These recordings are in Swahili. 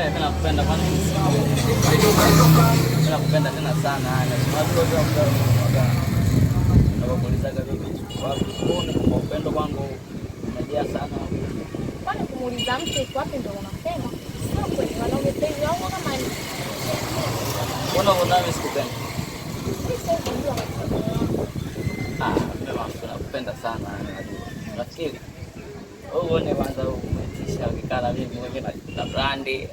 mimi nakupenda kwani mimi nakupenda tena sana. Nakuulizaga vipi kwa upendo kwangu unajia sana. Kwani kumuuliza mtu iko wapi ndio unapenda? Sio kweli wanaume penzi au kama ni. Mbona mimi sikupenda? Mimi nakupenda sana najua. Nafikiri uone kwanza umetisha ukikala mimi na brandi.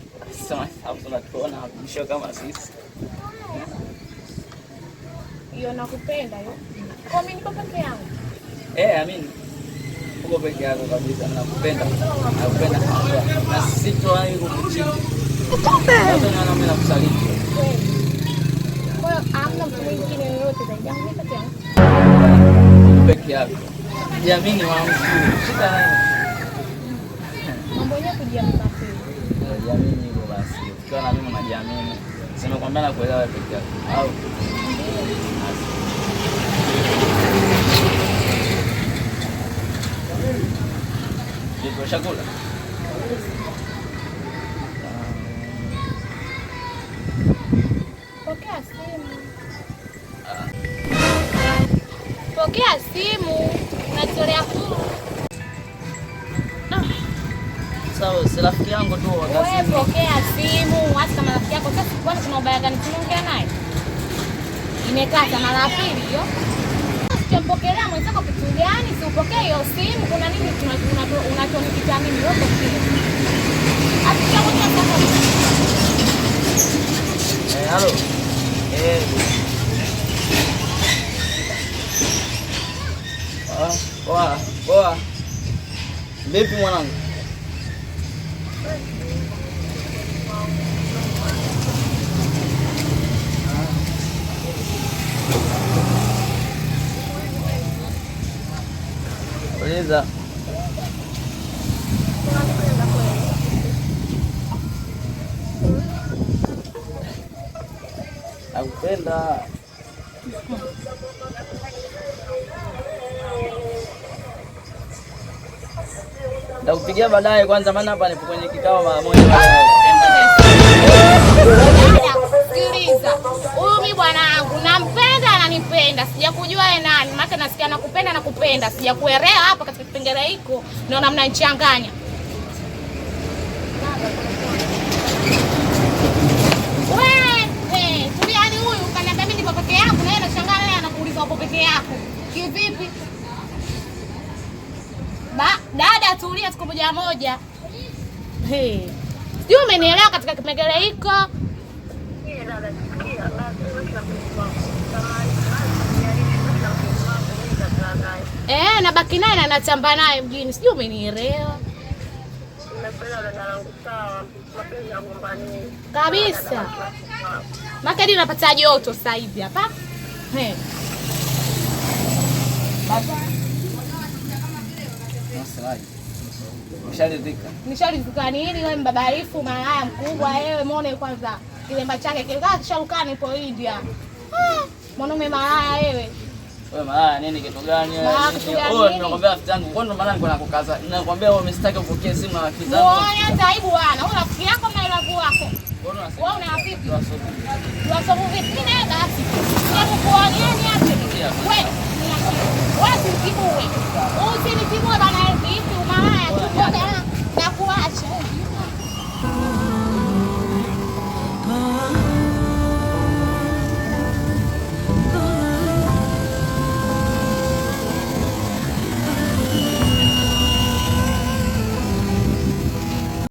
Sasa tunatuona msho kama sisi. Hiyo nakupenda hiyo. Kwa mimi niko peke yangu. Amini. Uko peke yako kabisa nakupenda. Nakupenda sana. Na sitowahi kukuchiti. Sasa mimi nakusaliti. Kwa hiyo hamna mtu mwingine yoyote zaidi yangu peke yangu. Peke yako. Jiamini wangu. Shida nani? Mambo yenyewe kujiamini basi. Jiamini hivyo basi. Ukiwa na mimi unajiamini. Sema kwamba nakuelewa wewe peke yako. Au ndio chakula. Pokea simu. Pokea simu. Unatolea kulu. Sawa, si rafiki yangu tu wakati. Wewe pokea simu, hata kama rafiki yako sasa kwani tuna ubaya gani tunaongea naye? Imekata mara ya pili hiyo. Ukimpokelea mwenzako kitu gani? Si upokee hiyo simu, kuna nini unachonikitia mimi wewe pokea. Acha mwenye sasa. Halo. Poa. Vipi mwanangu? Uliza. Nakupenda. Ndakupigia baadaye kwanza maana hapa nipo kwenye kikao mara moja. Sikiliza. Huyu mimi bwanangu nampenda ananipenda. Sijakujua yeye nani. Maana nasikia nakupenda. Sijakuelewa hapa katika kipengele hiko. Naona mnanichanganya. Wewe, tuliani huyu kaniambia mimi nipo peke yangu na yeye anashangaa yeye anakuuliza upo peke yako. Kivipi? Dada tulia siku moja. Sijui umenielewa katika kipengele hiko. Nabaki naye na natamba naye mjini. Sijui umenielewa. Kabisa. Makadi unapata joto sasa hivi hapa. Nisharidhika nini wewe mbabarifu malaya mkubwa wewe muone kwanza kilemba chake kikaa kisharukani ipo India. Mwanaume malaya wewe. Wewe malaya nini kitu gani wewe? Oh, nimekwambia rafiki yangu. Kwa nini maana niko nakukaza? Ninakwambia wewe umesitaki upokee simu na rafiki zangu. Muone hata aibu bwana. Wewe rafiki yako na ilavu wako. Wewe una rafiki? Tuwasobu vipi naye basi? Hebu kuonieni hapo. Wewe usinikimbue bana hivi malaya tu.